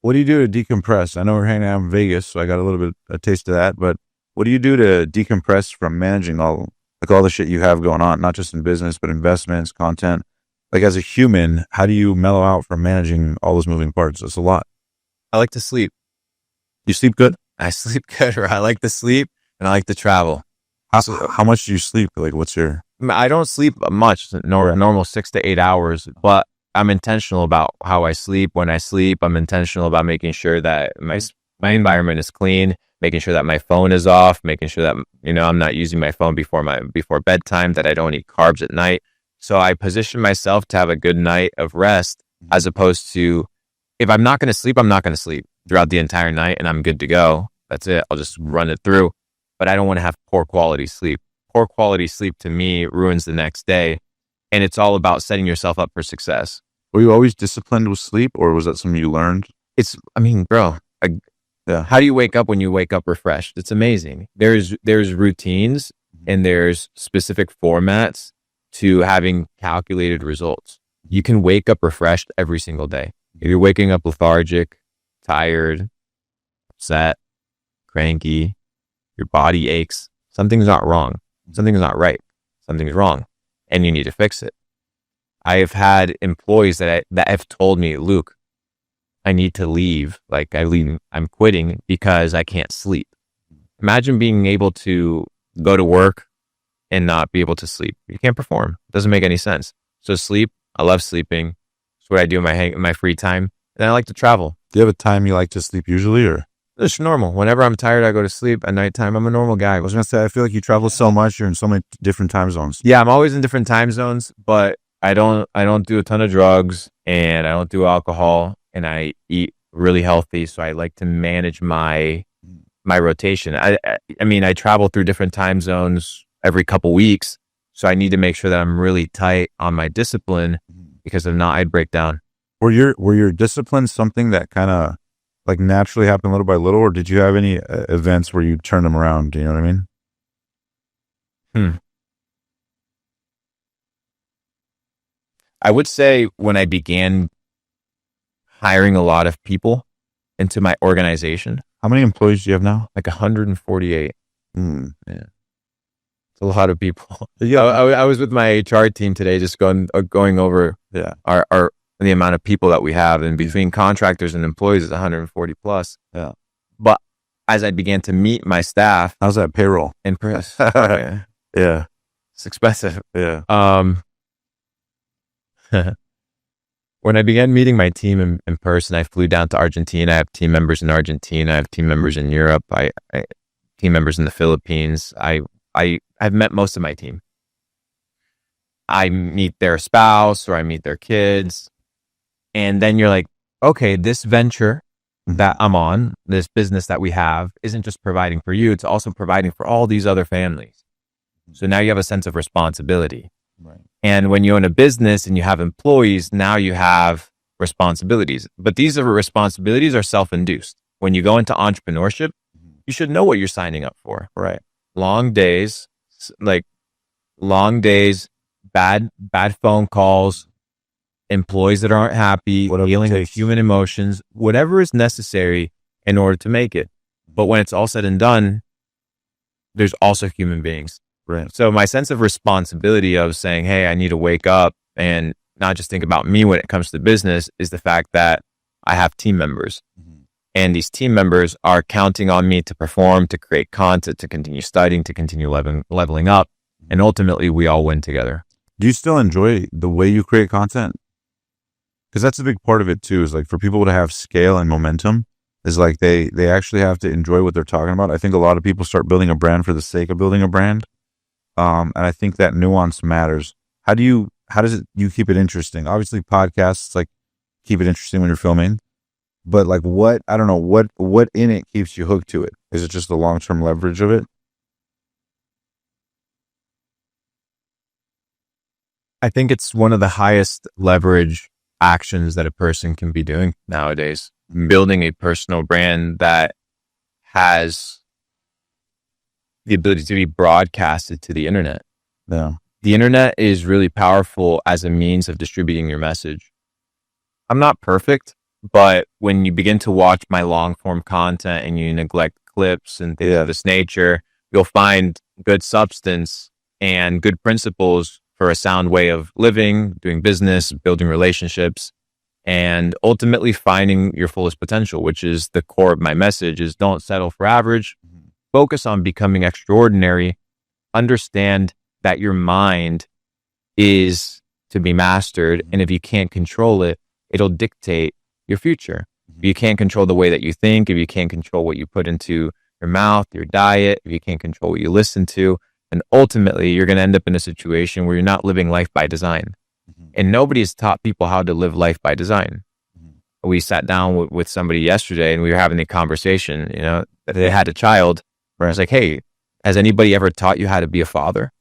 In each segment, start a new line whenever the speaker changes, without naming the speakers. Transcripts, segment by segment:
What do you do to decompress? I know we're hanging out in Vegas, so I got a little bit a taste of that. But what do you do to decompress from managing all the shit you have going on, not just in business, but investments, content? Like as a human, how do you mellow out from managing all those moving parts? It's a lot.
I like to sleep.
You sleep good?
I sleep good, or I like to sleep and I like to travel.
How much do you sleep? Like, what's your?
I don't sleep much, normal 6 to 8 hours, but I'm intentional about how I sleep. When I sleep, I'm intentional about making sure that my environment is clean, making sure that my phone is off, making sure that, I'm not using my phone before bedtime, that I don't eat carbs at night. So I position myself to have a good night of rest, as opposed to, if I'm not going to sleep, I'm not going to sleep throughout the entire night and I'm good to go. That's it. I'll just run it through. But I don't want to have poor quality sleep. Poor quality sleep to me ruins the next day. And it's all about setting yourself up for success.
Were you always disciplined with sleep, or was that something you learned?
Bro,
Yeah.
how do you wake up when you wake up refreshed? It's amazing. There's routines and there's specific formats to having calculated results. You can wake up refreshed every single day. If you're waking up lethargic, tired, upset, cranky, your body aches, something's not wrong. Something's not right. Something's wrong, and you need to fix it. I have had employees that have told me, Luke, I need to leave. Like I'm quitting because I can't sleep. Imagine being able to go to work and not be able to sleep. You can't perform. It doesn't make any sense. So sleep, I love sleeping. It's what I do in my free time. And I like to travel.
Do you have a time you like to sleep usually, or?
It's normal. Whenever I'm tired, I go to sleep. At nighttime, I'm a normal guy.
I was gonna say, I feel like you travel so much. You're in so many different time zones.
Yeah, I'm always in different time zones, but I don't do a ton of drugs and I don't do alcohol, and I eat really healthy. So I like to manage my rotation. I travel through different time zones every couple weeks. So I need to make sure that I'm really tight on my discipline, because if not, I'd break down.
Were your disciplines something that kind of like naturally happened little by little, or did you have any events where you turned them around? Do you know what I mean?
I would say when I began hiring a lot of people into my organization,
How many employees do you have now?
like 148.
Yeah.
It's a lot of people.
Yeah.
I was with my HR team today, just going over
Yeah.
our the amount of people that we have, and between contractors and employees is 140 plus.
Yeah.
But as I began to meet my staff
How's that payroll?
in person, yeah,
Yeah.
it's expensive.
Yeah.
When I began meeting my team in person, I flew down to Argentina. I have team members in Argentina. I have team members in Europe. I team members in the Philippines. I've met most of my team. I meet their spouse or I meet their kids. And then you're like, okay, this venture that I'm on, this business that we have, isn't just providing for you, it's also providing for all these other families. So now you have a sense of responsibility.
Right.
And when you own a business and you have employees, now you have responsibilities. But these responsibilities are self-induced. When you go into entrepreneurship, you should know what you're signing up for.
Right.
Long days, bad phone calls, employees that aren't happy,
Whatever it
dealing with
takes.
human emotions, whatever is necessary in order to make it. But when it's all said and done, there's also human beings.
Right.
So my sense of responsibility of saying, hey, I need to wake up and not just think about me when it comes to business, is the fact that I have team members. And these team members are counting on me to perform, to create content, to continue studying, to continue leveling up. And ultimately, we all win together.
Do you still enjoy the way you create content? Because that's a big part of it too, is like for people to have scale and momentum, is like they actually have to enjoy what they're talking about. I think a lot of people start building a brand for the sake of building a brand. And I think that nuance matters. How does you keep it interesting? Obviously podcasts, like, keep it interesting when you're filming, but like what in it keeps you hooked to it? Is it just the long-term leverage of it?
I think it's one of the highest leverage actions that a person can be doing nowadays. Building a personal brand that has the ability to be broadcasted to the internet.
Yeah.
The internet is really powerful as a means of distributing your message. I'm not perfect, But when you begin to watch my long form content and you neglect clips and things of this nature, you'll find good substance and good principles for a sound way of living, doing business, building relationships, and ultimately finding your fullest potential, which is the core of my message is don't settle for average, focus on becoming extraordinary, understand that your mind is to be mastered. And if you can't control it, it'll dictate your future. If you can't control the way that you think, if you can't control what you put into your mouth, your diet, if you can't control what you listen to, and ultimately you're going to end up in a situation where you're not living life by design. And nobody has taught people how to live life by design. We sat down with somebody yesterday and we were having a conversation, you know, that they had a child where I was like, hey, has anybody ever taught you how to be a father?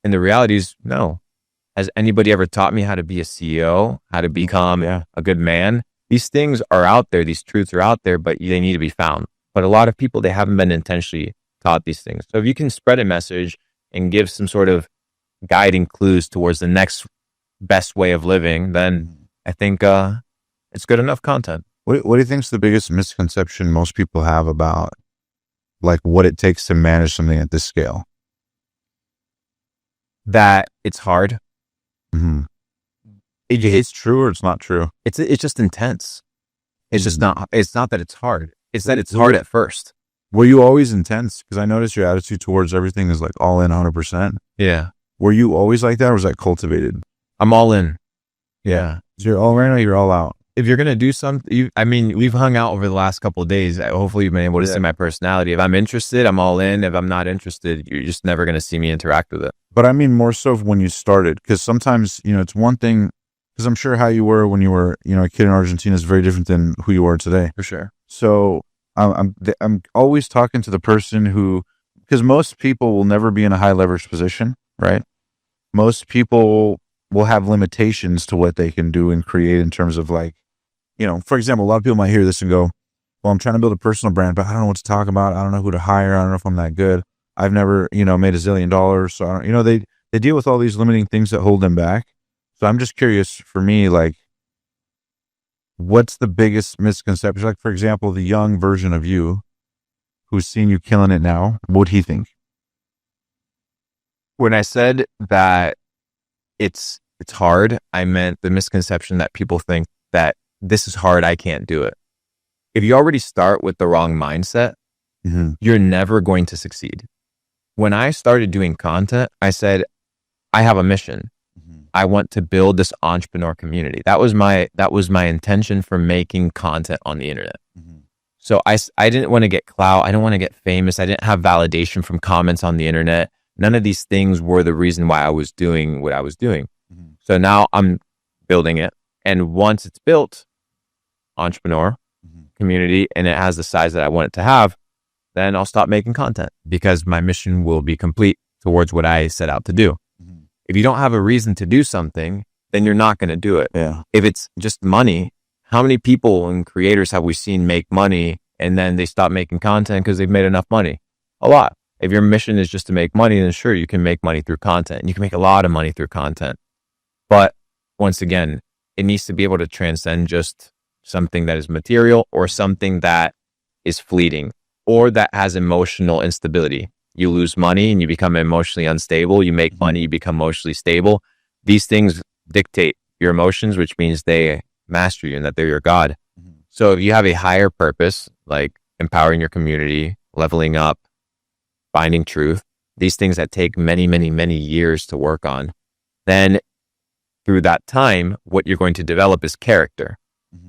And the reality is no. Has anybody ever taught me how to be a CEO, how to become a good man? These things are out there. These truths are out there, but they need to be found. But a lot of people, they haven't been intentionally taught these things. So if you can spread a message and give some sort of guiding clues towards the next best way of living, then I think it's good enough content.
What do you think is the biggest misconception most people have about like what it takes to manage something at this scale?
That it's hard.
It's true or it's not true?
It's just intense. It's just not. It's not that it's hard. It's that it's hard at first.
Were you always intense? Because I noticed your attitude towards everything is like all in 100%.
Yeah.
Were you always like that or was that cultivated?
I'm all in. Yeah.
So you're all in or you're all out?
If you're going to do something, I mean, we've hung out over the last couple of days. Hopefully you've been able to see my personality. If I'm interested, I'm all in. If I'm not interested, you're just never going to see me interact with it.
But I mean more so when you started, because sometimes, you know, it's one thing, because I'm sure how you were when you were, you know, a kid in Argentina is very different than who you are today.
For sure.
So I'm always talking to the person who, because most people will never be in a high leverage position, right? Most people will have limitations to what they can do and create in terms of like, you know, for example, a lot of people might hear this and go, well, I'm trying to build a personal brand, but I don't know what to talk about. I don't know who to hire. I don't know if I'm that good. I've never, you know, made $1 zillion. So, I don't, you know, they deal with all these limiting things that hold them back. So I'm just curious for me, like, what's the biggest misconception? Like, for example, the young version of you who's seen you killing it now, what would he think?
When I said that it's hard, I meant the misconception that people think that this is hard, I can't do it. If you already start with the wrong mindset, you're never going to succeed. When I started doing content, I said, I have a mission. I want to build this entrepreneur community. That was my intention for making content on the internet. So I didn't want to get clout. I didn't want to get famous. I didn't have validation from comments on the internet. None of these things were the reason why I was doing what I was doing. So now I'm building it. And once it's built, entrepreneur community, and it has the size that I want it to have, then I'll stop making content because my mission will be complete towards what I set out to do. If you don't have a reason to do something, then you're not going to do it. If it's just money, how many people and creators have we seen make money and then they stop making content because they've made enough money? A lot. If your mission is just to make money, then sure, you can make money through content. You can make a lot of money through content. But once again, it needs to be able to transcend just something that is material or something that is fleeting or that has emotional instability. You lose money and you become emotionally unstable. You make money, you become emotionally stable. These things dictate your emotions, which means they master you and that they're your God. So if you have a higher purpose, like empowering your community, leveling up, finding truth, these things that take many, many, many years to work on, then through that time, what you're going to develop is character.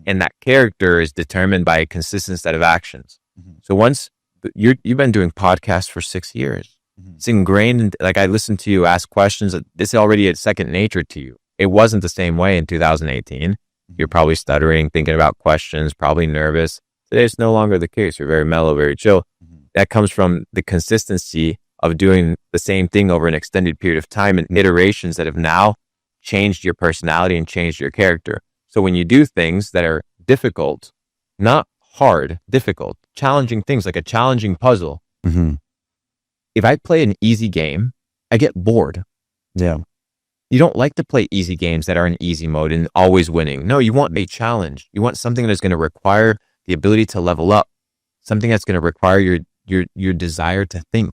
And that character is determined by a consistent set of actions. So once you've been doing podcasts for 6 years, it's ingrained. Like I listened to you ask questions. It's already a second nature to you. It wasn't the same way in 2018. You're probably stuttering, thinking about questions, probably nervous. Today, it's no longer the case. You're very mellow, very chill. That comes from the consistency of doing the same thing over an extended period of time and iterations that have now changed your personality and changed your character. So when you do things that are difficult, not hard, difficult, challenging things like a challenging puzzle, if I play an easy game, I get bored. You don't like to play easy games that are in easy mode and always winning. No, you want a challenge. You want something that's going to require the ability to level up, something that's going to require your desire to think.